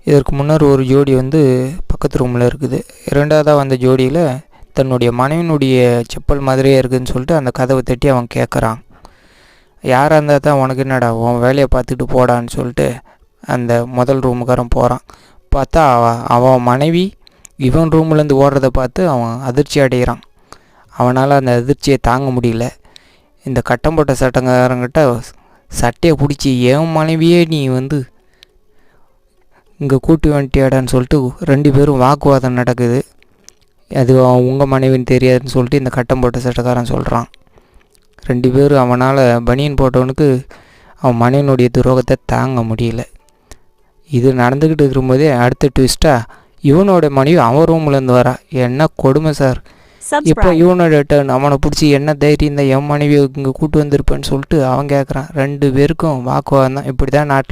இதற்கு முன்னர் ஒரு ஜோடி வந்து பக்கத்து ரூமில் இருக்குது. இரண்டாவதாக வந்த ஜோடியில் தன்னுடைய மனைவினுடைய செப்பல் மாதிரியே இருக்குதுன்னு சொல்லிட்டு அந்த கதவை தட்டி அவன் கேட்குறான். யாராக இருந்தால் தான் உனக்கு என்னடா, உன் வேலையை பார்த்துட்டு போடான்னு சொல்லிட்டு அந்த முதல் ரூமுக்காரன் போகிறான். பார்த்தா அவன் மனைவி இவன் ரூம்லேருந்து ஓடுறதை பார்த்து அவன் அதிர்ச்சி அடைகிறான். அவனால் அந்த அதிர்ச்சியை தாங்க முடியல. இந்த கட்டம் போட்ட சட்டக்காரங்கிட்ட சட்டையை பிடிச்சி என் மனைவியே நீ வந்து இங்கே கூட்டி வந்துட்டியாடான்னு சொல்லிட்டு 2 பேரும் வாக்குவாதம் நடக்குது. அது உங்கள் மனைவின்னு தெரியாதுன்னு சொல்லிட்டு இந்த கட்டம் போட்ட சட்டக்காரன் சொல்கிறான். 2 பேரும் அவனால் பனியன் போட்டவனுக்கு அவன் மனைவினுடைய துரோகத்தை தாங்க முடியல. இது நடந்துக்கிட்டு இருக்கும்போதே அடுத்த ட்விஸ்ட்டாக இவனோட மனைவி அவன் ரூம்லேருந்து வரா. என்ன கொடுமை சார்! இப்போ இவனோட டர்ன். அவனை பிடிச்சி என்ன தைரியம் தான் என் மனைவியை இங்கே கூட்டு வந்திருப்பேன்னு சொல்லிட்டு அவன் கேட்குறான். 2 பேருக்கும் வாக்குவாதம் தான். இப்படி தான் நாட்டில்